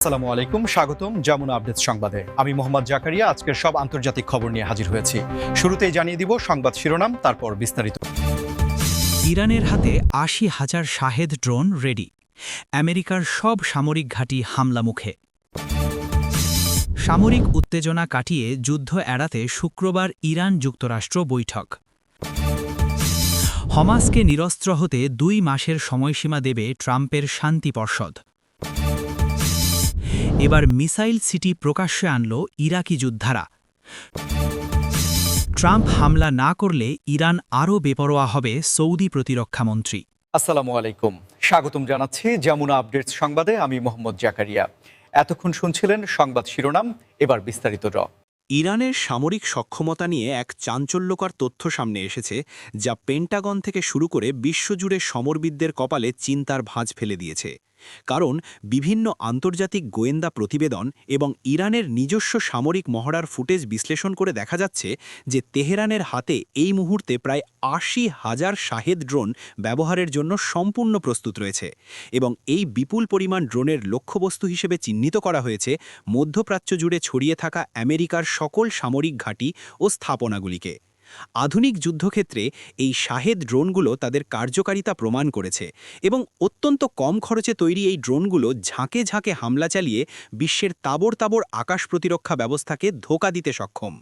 আসসালামু আলাইকুম, স্বাগতম যমুনা আপডেট সংবাদে। আমি মোহাম্মদ জাকারিয়া আজকের সব আন্তর্জাতিক খবর নিয়ে হাজির হয়েছি। শুরুতেই জানিয়ে দিব সংবাদ শিরোনাম, তারপর বিস্তারিত। ইরানের হাতে ৮০,০০০ শাহেদ ড্রোন রেডি। আমেরিকার সব সামরিক ঘাঁটি হামলা মুখে। সামরিক উত্তেজনা কাটিয়ে যুদ্ধ এড়াতে শুক্রবার ইরান যুক্তরাষ্ট্র বৈঠক। হমাসকে নিরস্ত্র হতে ২ মাসের সময়সীমা দেবে ট্রাম্পের শান্তি পর্ষদ। এবার মিসাইল সিটি প্রকাশ্যে আনল ইরাকি যোদ্ধারা। ট্রাম্প হামলা না করলে ইরান আরও বেপরোয়া হবে সৌদি প্রতিরক্ষামন্ত্রী। আসসালামু আলাইকুম, স্বাগতম জানাচ্ছি যমুনা আপডেট সংবাদে। আমি মোহাম্মদ জাকারিয়া। এতক্ষণ শুনছিলেন সংবাদ শিরোনাম, এবার বিস্তারিত। ইরানের সামরিক সক্ষমতা নিয়ে এক চাঞ্চল্যকর তথ্য সামনে এসেছে, যা পেন্টাগন থেকে শুরু করে বিশ্বজুড়ে সমরবিদদের কপালে চিন্তার ভাঁজ ফেলে দিয়েছে। কারণ বিভিন্ন আন্তর্জাতিক গোয়েন্দা প্রতিবেদন এবং ইরানের নিজস্ব সামরিক মহড়ার ফুটেজ বিশ্লেষণ করে দেখা যাচ্ছে যে তেহরানের হাতে এই মুহূর্তে প্রায় ৮০,০০০ শাহেদ ড্রোন ব্যবহারের জন্য সম্পূর্ণ প্রস্তুত রয়েছে এবং এই বিপুল পরিমাণ ড্রোনের লক্ষ্যবস্তু হিসেবে চিহ্নিত করা হয়েছে মধ্যপ্রাচ্য জুড়ে ছড়িয়ে থাকা আমেরিকার সকল সামরিক ঘাঁটি ও স্থাপনাগুলিকে। আধুনিক যুদ্ধক্ষেত্রে এই শাহেদ ড্রোনগুলো তাদের কার্যকারিতা প্রমাণ করেছে এবং অত্যন্ত কম খরচে তৈরি এই ড্রোনগুলো ঝাঁকে ঝাঁকে হামলা চালিয়ে বিশ্বের তাবড় তাবড় আকাশ প্রতিরক্ষা ব্যবস্থাকে ধোঁকা দিতে সক্ষম,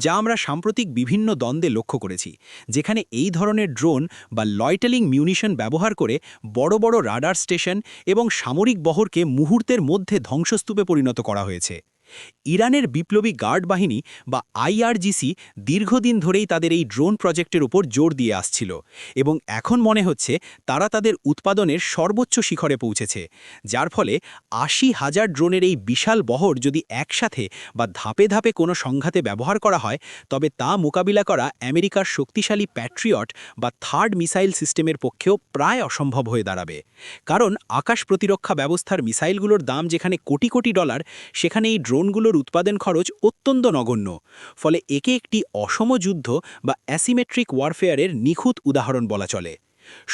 যা আমরা সাম্প্রতিক বিভিন্ন দ্বন্দ্বে লক্ষ্য করেছি, যেখানে এই ধরনের ড্রোন বা লয়টেলিং মিউনিশন ব্যবহার করে বড় বড় রাডার স্টেশন এবং সামরিক বহরকে মুহূর্তের মধ্যে ধ্বংসস্তূপে পরিণত করা হয়েছে। ইরানের বিপ্লবী গার্ড বাহিনী বা আইআরজিসি দীর্ঘদিন ধরেই তাদের এই ড্রোন প্রজেক্টের উপর জোর দিয়ে আসছিল এবং এখন মনে হচ্ছে তারা তাদের উৎপাদনের সর্বোচ্চ শিখরে পৌঁছেছে, যার ফলে ৮০,০০০ ড্রোনের এই বিশাল বহর যদি একসাথে বা ধাপে ধাপে কোনো সংঘাতে ব্যবহার করা হয়, তবে তা মোকাবিলা করা আমেরিকার শক্তিশালী প্যাট্রিয়ট বা থার্ড মিসাইল সিস্টেমের পক্ষেও প্রায় অসম্ভব হয়ে দাঁড়াবে। কারণ আকাশ প্রতিরক্ষা ব্যবস্থার মিসাইলগুলোর দাম যেখানে কোটি কোটি ডলার, সেখানে এই ড্রোনগুলোর উৎপাদন খরচ অত্যন্ত নগণ্য। ফলে একে একটি অসম যুদ্ধ বা অ্যাসিমেট্রিক ওয়ারফেয়ারের নিখুঁত উদাহরণ বলা চলে।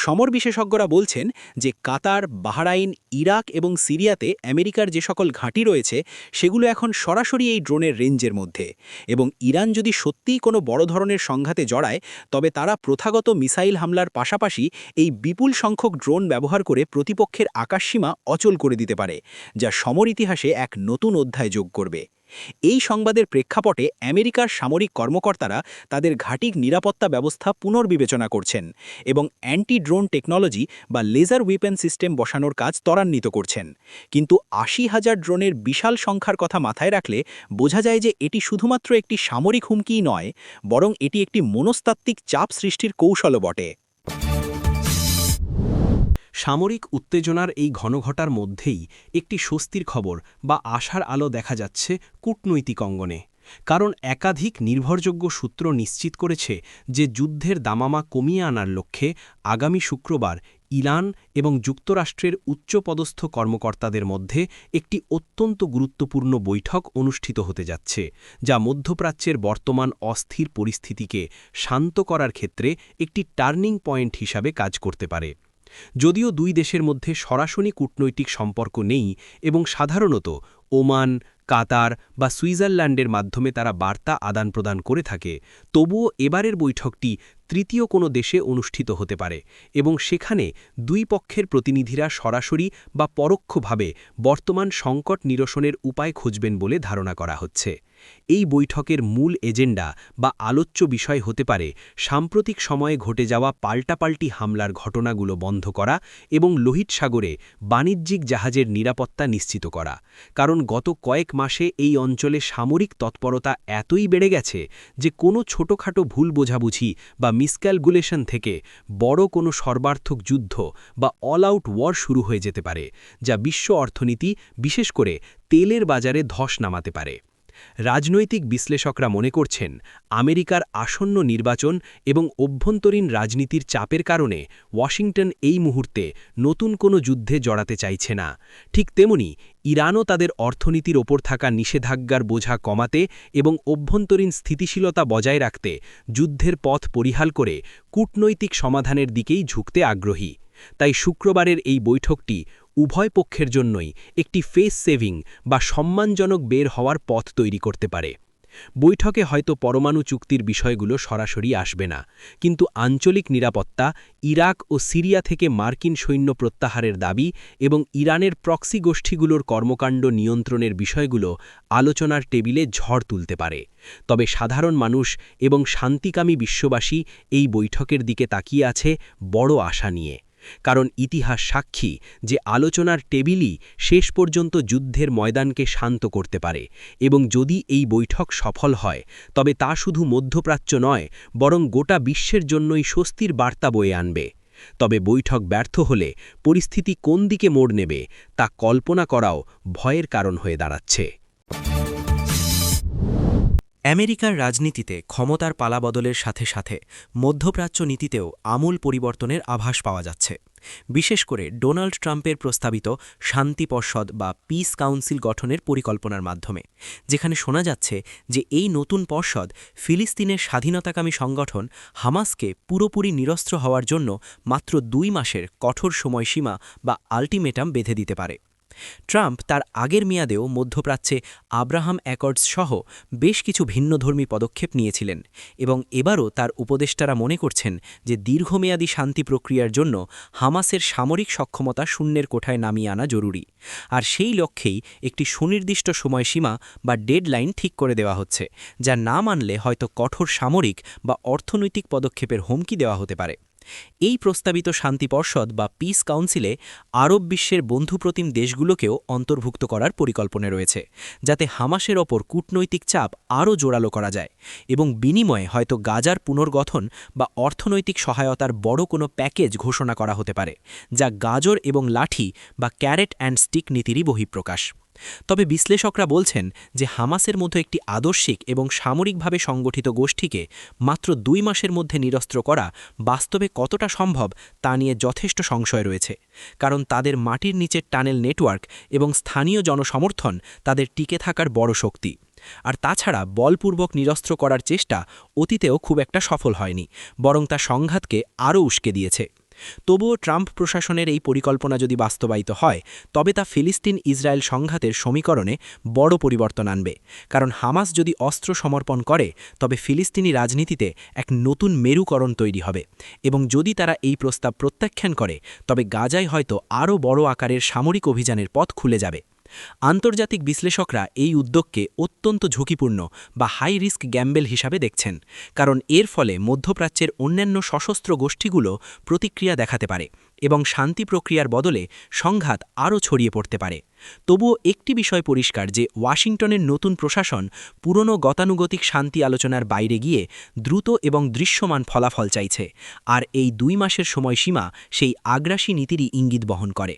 সমর বিশেষজ্ঞরা বলছেন যে কাতার, বাহরাইন, ইরাক এবং সিরিয়াতে আমেরিকার যে সকল ঘাঁটি রয়েছে সেগুলো এখন সরাসরি এই ড্রোনের রেঞ্জের মধ্যে, এবং ইরান যদি সত্যিই কোনো বড় ধরনের সংঘাতে জড়ায়, তবে তারা প্রথাগত মিসাইল হামলার পাশাপাশি এই বিপুল সংখ্যক ড্রোন ব্যবহার করে প্রতিপক্ষের আকাশসীমা অচল করে দিতে পারে, যা সমর ইতিহাসে এক নতুন অধ্যায় যোগ করবে। এই সংবাদের প্রেক্ষাপটে আমেরিকার সামরিক কর্মকর্তারা তাদের ঘাঁটির নিরাপত্তা ব্যবস্থা পুনর্বিবেচনা করছেন এবং অ্যান্টি ড্রোন টেকনোলজি বা লেজার ওয়েপন সিস্টেম বসানোর কাজ ত্বরান্বিত করছেন। কিন্তু ৮০,০০০ ড্রোনের বিশাল সংখ্যার কথা মাথায় রাখলে বোঝা যায় যে এটি শুধুমাত্র একটি সামরিক হুমকিই নয়, বরং এটি একটি মনস্তাত্ত্বিক চাপ সৃষ্টির কৌশলও বটে। সামরিক উত্তেজনার এই ঘনঘটার মধ্যেই একটি স্বস্তির খবর বা আশার আলো দেখা যাচ্ছে কূটনৈতিক অঙ্গনে। কারণ একাধিক নির্ভরযোগ্য সূত্র নিশ্চিত করেছে যে যুদ্ধের দামামা কমিয়ে আনার লক্ষ্যে আগামী শুক্রবার ইরান এবং যুক্তরাষ্ট্রের উচ্চপদস্থ কর্মকর্তাদের মধ্যে একটি অত্যন্ত গুরুত্বপূর্ণ বৈঠক অনুষ্ঠিত হতে যাচ্ছে, যা মধ্যপ্রাচ্যের বর্তমান অস্থির পরিস্থিতিকে শান্ত করার ক্ষেত্রে একটি টার্নিং পয়েন্ট হিসাবে কাজ করতে পারে। যদিও দুই দেশের মধ্যে সরাসরি কূটনৈতিক সম্পর্ক নেই এবং সাধারণত ওমান, কাতার বা সুইজারল্যান্ডের মাধ্যমে তারা বার্তা আদান প্রদান করে থাকে, তবুও এবারের বৈঠকটি তৃতীয় কোনো দেশে অনুষ্ঠিত হতে পারে এবং সেখানে দুই পক্ষের প্রতিনিধিরা সরাসরি বা পরোক্ষভাবে বর্তমান সংকট নিরসনের উপায় খুঁজবেন বলে ধারণা করা হচ্ছে। এই বৈঠকের মূল এজেন্ডা বা আলোচ্য বিষয় হতে পারে সাম্প্রতিক সময়ে ঘটে যাওয়া পাল্টাপাল্টি হামলার ঘটনাগুলো বন্ধ করা এবং লোহিত সাগরে বাণিজ্যিক জাহাজের নিরাপত্তা নিশ্চিত করা। কারণ গত কয়েক মাসে এই অঞ্চলে সামরিক তৎপরতা এতই বেড়ে গেছে যে কোনো ছোটখাটো ভুল বোঝাবুঝি বা মিসক্যালকুলেশন থেকে বড় কোনো সর্বার্থক যুদ্ধ বা অল আউট ওয়ার শুরু হয়ে যেতে পারে, যা বিশ্ব অর্থনীতি, বিশেষ করে তেলের বাজারে ধস নামাতে পারে। রাজনৈতিক বিশ্লেষকরা মনে করছেন আমেরিকার আসন্ন নির্বাচন এবং অভ্যন্তরীণ রাজনীতির চাপের কারণে ওয়াশিংটন এই মুহূর্তে নতুন কোনো যুদ্ধে জড়াতে চাইছে না। ঠিক তেমনি ইরানও তাদের অর্থনীতির ওপর থাকা নিষেধাজ্ঞার বোঝা কমাতে এবং অভ্যন্তরীণ স্থিতিশীলতা বজায় রাখতে যুদ্ধের পথ পরিহাল করে কূটনৈতিক সমাধানের দিকেই ঝুঁকতে আগ্রহী। তাই শুক্রবারের এই বৈঠকটি উভয় পক্ষের জন্যই একটি ফেস সেভিং বা সম্মানজনক বের হওয়ার পথ তৈরি করতে পারে। বৈঠকে হয়তো পরমাণু চুক্তির বিষয়গুলো সরাসরি আসবে না, কিন্তু আঞ্চলিক নিরাপত্তা, ইরাক ও সিরিয়া থেকে মার্কিন সৈন্য প্রত্যাহারের দাবি এবং ইরানের প্রক্সি গোষ্ঠীগুলোর কর্মকাণ্ড নিয়ন্ত্রণের বিষয়গুলো আলোচনার টেবিলে ঝড় তুলতে পারে। তবে সাধারণ মানুষ এবং শান্তিকামী বিশ্ববাসী এই বৈঠকের দিকে তাকিয়ে আছে বড় আশা নিয়ে, কারণ ইতিহাস সাক্ষী যে আলোচনার টেবিলই শেষ পর্যন্ত যুদ্ধের ময়দানকে শান্ত করতে পারে, এবং যদি এই বৈঠক সফল হয় তবে তা শুধু মধ্যপ্রাচ্য নয়, বরং গোটা বিশ্বের জন্যই স্বস্তির বার্তা বয়ে আনবে। তবে বৈঠক ব্যর্থ হলে পরিস্থিতি কোন দিকে মোড় নেবে তা কল্পনা করাও ভয়ের কারণ হয়ে দাঁড়াচ্ছে। আমেরিকার রাজনীতিতে ক্ষমতার পালাবদলের সাথে সাথে মধ্যপ্রাচ্য নীতিতেও আমূল পরিবর্তনের আভাস পাওয়া যাচ্ছে, বিশেষ করে ডোনাল্ড ট্রাম্পের প্রস্তাবিত শান্তি পর্ষদ বা পিস কাউন্সিল গঠনের পরিকল্পনার মাধ্যমে, যেখানে শোনা যাচ্ছে যে এই নতুন পর্ষদ ফিলিস্তিনের স্বাধীনতাকামী সংগঠন হামাসকে পুরোপুরি নিরস্ত্র হওয়ার জন্য মাত্র 2 মাসের কঠোর সময়সীমা বা আল্টিমেটাম বেঁধে দিতে পারে। ট্রাম্প তার আগের মেয়াদেও মধ্যপ্রাচ্যে আব্রাহাম অ্যাকর্ডস সহ বেশ কিছু ভিন্নধর্মী পদক্ষেপ নিয়েছিলেন, এবং এবারও তার উপদেষ্টারা মনে করছেন যে দীর্ঘমেয়াদী শান্তি প্রক্রিয়ার জন্য হামাসের সামরিক সক্ষমতা শূন্যের কোঠায় নামিয়ে আনা জরুরি। আর সেই লক্ষ্যেই একটি সুনির্দিষ্ট সময়সীমা বা ডেডলাইন ঠিক করে দেওয়া হচ্ছে, যা না মানলে হয়তো কঠোর সামরিক বা অর্থনৈতিক পদক্ষেপের হুমকি দেওয়া হতে পারে। এই প্রস্তাবিত শান্তি পর্ষদ বা পিস কাউন্সিলে আরব বিশ্বের বন্ধুপ্রতিম দেশগুলোকেও অন্তর্ভুক্ত করার পরিকল্পনা রয়েছে, যাতে হামাসের ওপর কূটনৈতিক চাপ আরও জোরালো করা যায়, এবং বিনিময়ে হয়তো গাজার পুনর্গঠন বা অর্থনৈতিক সহায়তার বড় কোনো প্যাকেজ ঘোষণা করা হতে পারে, যা গাজর এবং লাঠি বা ক্যারেট অ্যান্ড স্টিক নীতিরই বহিঃপ্রকাশ। তবে বিশ্লেষকরা বলছেন যে হামাসের মতো একটি আদর্শিক এবং সামরিকভাবে সংগঠিত গোষ্ঠীকে মাত্র 2 মাসের মধ্যে নিরস্ত্র করা বাস্তবে কতটা সম্ভব তা নিয়ে যথেষ্ট সংশয় রয়েছে, কারণ তাদের মাটির নিচের টানেল নেটওয়ার্ক এবং স্থানীয় জনসমর্থন তাদের টিকে থাকার বড় শক্তি। আর তাছাড়া বলপূর্বক নিরস্ত্র করার চেষ্টা অতীতেও খুব একটা সফল হয়নি, বরং তা সংঘাতকে আরও উস্কে দিয়েছে। তবুও ট্রাম্প প্রশাসনের এই পরিকল্পনা যদি বাস্তবায়িত হয়, তবে তা ফিলিস্তিন ইসরায়েল সংঘাতের সমীকরণে বড় পরিবর্তন আনবে, কারণ হামাস যদি অস্ত্র সমর্পণ করে তবে ফিলিস্তিনি রাজনীতিতে এক নতুন মেরুকরণ তৈরি হবে, এবং যদি তারা এই প্রস্তাব প্রত্যাখ্যান করে তবে গাজায় হয়তো আরও বড় আকারের সামরিক অভিযানের পথ খুলে যাবে। আন্তর্জাতিক বিশ্লেষকরা এই উদ্যোগকে অত্যন্ত ঝুঁকিপূর্ণ বা হাই রিস্ক গ্যাম্বেল হিসাবে দেখছেন, কারণ এর ফলে মধ্যপ্রাচ্যের অন্যান্য সশস্ত্র গোষ্ঠীগুলো প্রতিক্রিয়া দেখাতে পারে এবং শান্তি প্রক্রিয়ার বদলে সংঘাত আরও ছড়িয়ে পড়তে পারে। তবুও একটি বিষয় পরিষ্কার যে ওয়াশিংটনের নতুন প্রশাসন পুরনো গতানুগতিক শান্তি আলোচনার বাইরে গিয়ে দ্রুত এবং দৃশ্যমান ফলাফল চাইছে, আর এই 2 মাসের সময়সীমা সেই আগ্রাসী নীতিরই ইঙ্গিত বহন করে।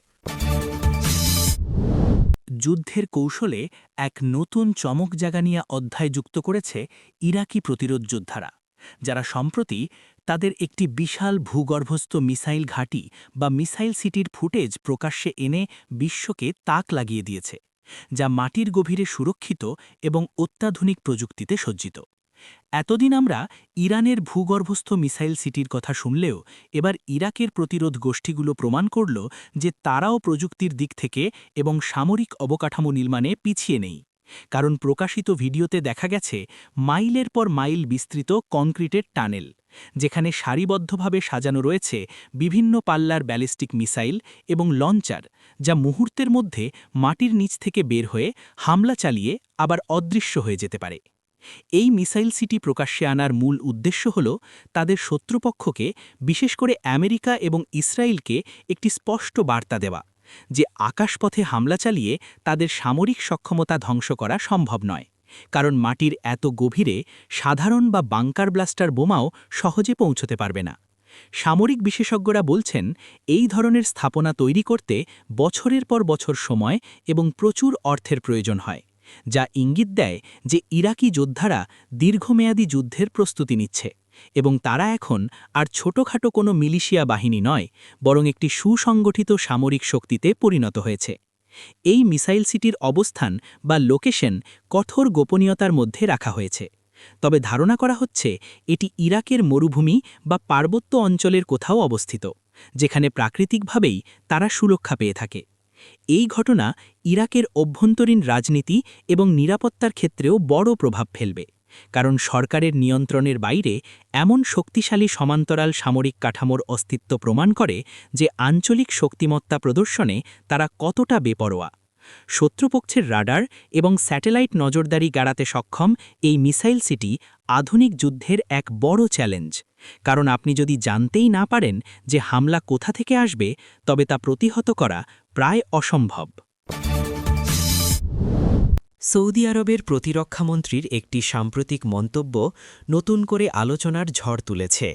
যুদ্ধের কৌশলে এক নতুন চমক জাগানিয়া অধ্যায় যুক্ত করেছে ইরাকি প্রতিরোধ যোদ্ধারা, যারা সম্প্রতি তাদের একটি বিশাল ভূগর্ভস্থ মিসাইল ঘাঁটি বা মিসাইল সিটির ফুটেজ প্রকাশ্যে এনে বিশ্বকে তাক লাগিয়ে দিয়েছে, যা মাটির গভীরে সুরক্ষিত এবং অত্যাধুনিক প্রযুক্তিতে সজ্জিত। এতদিন আমরা ইরানের ভূগর্ভস্থ মিসাইল সিটির কথা শুনলেও এবার ইরাকের প্রতিরোধ গোষ্ঠীগুলো প্রমাণ করল যে তারাও প্রযুক্তির দিক থেকে এবং সামরিক অবকাঠামো নির্মাণে পিছিয়ে নেই, কারণ প্রকাশিত ভিডিওতে দেখা গেছে মাইলের পর মাইল বিস্তৃত কংক্রিটের টানেল, যেখানে সারিবদ্ধভাবে সাজানো রয়েছে বিভিন্ন পাল্লার ব্যালিস্টিক মিসাইল এবং লঞ্চার, যা মুহূর্তের মধ্যে মাটির নিচ থেকে বের হয়ে হামলা চালিয়ে আবার অদৃশ্য হয়ে যেতে পারে। এই মিসাইল সিটি প্রকাশ্যে আনার মূল উদ্দেশ্য হল তাদের শত্রুপক্ষকে, বিশেষ করে আমেরিকা এবং ইসরায়েলকে একটি স্পষ্ট বার্তা দেওয়া যে আকাশপথে হামলা চালিয়ে তাদের সামরিক সক্ষমতা ধ্বংস করা সম্ভব নয়, কারণ মাটির এত গভীরে সাধারণ বা বাংকার ব্লাস্টার বোমাও সহজে পৌঁছতে পারবে না। সামরিক বিশেষজ্ঞরা বলছেন এই ধরনের স্থাপনা তৈরি করতে বছরের পর বছর সময় এবং প্রচুর অর্থের প্রয়োজন হয়, যা ইঙ্গিত দেয় যে ইরাকি যোদ্ধারা দীর্ঘমেয়াদী যুদ্ধের প্রস্তুতি নিচ্ছে এবং তারা এখন আর ছোটখাটো কোনো মিলিশিয়া বাহিনী নয়, বরং একটি সুসংগঠিত সামরিক শক্তিতে পরিণত হয়েছে। এই মিসাইল সিটির অবস্থান বা লোকেশন কঠোর গোপনীয়তার মধ্যে রাখা হয়েছে, তবে ধারণা করা হচ্ছে এটি ইরাকের মরুভূমি বা পার্বত্য অঞ্চলের কোথাও অবস্থিত, যেখানে প্রাকৃতিকভাবেই তারা সুরক্ষা পেয়ে থাকে। এই ঘটনা ইরাকের অভ্যন্তরীণ রাজনীতি এবং নিরাপত্তার ক্ষেত্রেও বড় প্রভাব ফেলবে, কারণ সরকারের নিয়ন্ত্রণের বাইরে এমন শক্তিশালী সমান্তরাল সামরিক কাঠামোর অস্তিত্ব প্রমাণ করে যে আঞ্চলিক শক্তিমত্তা প্রদর্শনে তারা কতটা বেপরোয়া। শত্রুপক্ষের রাডার এবং স্যাটেলাইট নজরদারি গাড়াতে সক্ষম এই মিসাইল সিটি আধুনিক যুদ্ধের এক বড় চ্যালেঞ্জ, কারণ আপনি যদি জানতেই না পারেন যে হামলা কোথা থেকে আসবে, তবে তা প্রতিহত করা প্রায় অসম্ভব। সৌদি আরবের প্রতিরক্ষামন্ত্রীর একটি সাম্প্রতিক মন্তব্য নতুন করে আলোচনার ঝড় তুলেছে,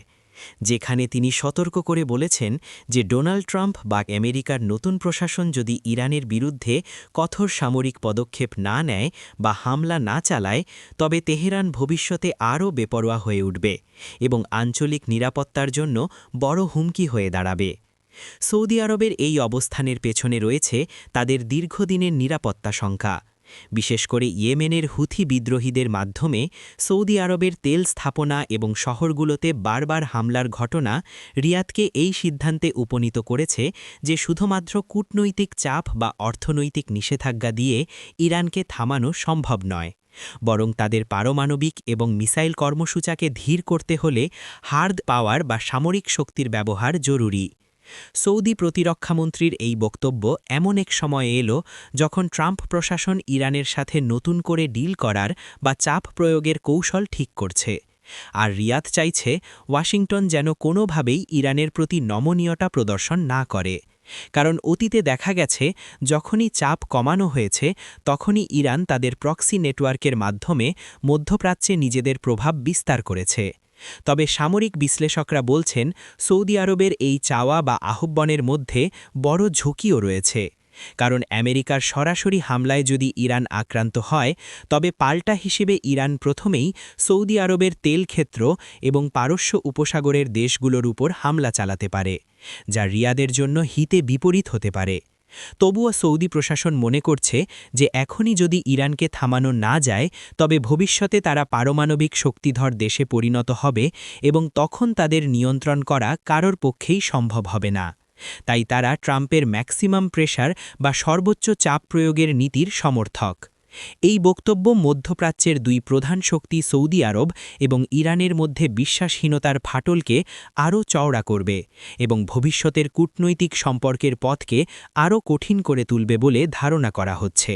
যেখানে তিনি সতর্ক করে বলেছেন যে ডোনাল্ড ট্রাম্প বা আমেরিকার নতুন প্রশাসন যদি ইরানের বিরুদ্ধে কঠোর সামরিক পদক্ষেপ না নেয় বা হামলা না চালায়, তবে তেহরান ভবিষ্যতে আরও বেপরোয়া হয়ে উঠবে এবং আঞ্চলিক নিরাপত্তার জন্য বড় হুমকি হয়ে দাঁড়াবে। সৌদি আরবের এই অবস্থানের পেছনে রয়েছে তাদের দীর্ঘদিনের নিরাপত্তা শঙ্কা। বিশেষ করে ইয়েমেনের হুথি বিদ্রোহীদের মাধ্যমে সৌদি আরবের তেল স্থাপনা এবং শহরগুলোতে বারবার হামলার ঘটনা রিয়াদকে এই সিদ্ধান্তে উপনীত করেছে যে শুধুমাত্র কূটনৈতিক চাপ বা অর্থনৈতিক নিষেধাজ্ঞা দিয়ে ইরানকে থামানো সম্ভব নয়, বরং তাদের পারমাণবিক এবং মিসাইল কর্মসূচাকে ধীর করতে হলে হার্ড পাওয়ার বা সামরিক শক্তির ব্যবহার জরুরি। সৌদি প্রতিরক্ষামন্ত্রীর এই বক্তব্য এমন এক সময়ে এলো যখন ট্রাম্প প্রশাসন ইরানের সাথে নতুন করে ডিল করার বা চাপ প্রয়োগের কৌশল ঠিক করছে, আর রিয়াদ চাইছে ওয়াশিংটন যেন কোনোভাবেই ইরানের প্রতি নমনীয়তা প্রদর্শন না করে, কারণ অতীতে দেখা গেছে যখনই চাপ কমানো হয়েছে তখনই ইরান তাদের প্রক্সি নেটওয়ার্কের মাধ্যমে মধ্যপ্রাচ্যে নিজেদের প্রভাব বিস্তার করেছে। তবে সামরিক বিশ্লেষকরা বলছেন সৌদি আরবের এই চাওয়া বা আহ্বানের মধ্যে বড় ঝুঁকিও রয়েছে, কারণ আমেরিকার সরাসরি হামলায় যদি ইরান আক্রান্ত হয়, তবে পাল্টা হিসেবে ইরান প্রথমেই সৌদি আরবের তেল ক্ষেত্র এবং পারস্য উপসাগরের দেশগুলোর উপর হামলা চালাতে পারে, যা রিয়াদের জন্য হিতে বিপরীত হতে পারে। তবুও সৌদি প্রশাসন মনে করছে যে এখনই যদি ইরানকে থামানো না যায়, তবে ভবিষ্যতে তারা পারমাণবিক শক্তিধর দেশে পরিণত হবে এবং তখন তাদের নিয়ন্ত্রণ করা কারোর পক্ষেই সম্ভব হবে না। তাই তারা ট্রাম্পের ম্যাক্সিমাম প্রেসার বা সর্বোচ্চ চাপ প্রয়োগের নীতির সমর্থক। এই বক্তব্য মধ্যপ্রাচ্যের দুই প্রধান শক্তি সৌদি আরব এবং ইরানের মধ্যে বিশ্বাসহীনতার ফাটলকে আরও চওড়া করবে এবং ভবিষ্যতের কূটনৈতিক সম্পর্কের পথকে আরও কঠিন করে তুলবে বলে ধারণা করা হচ্ছে।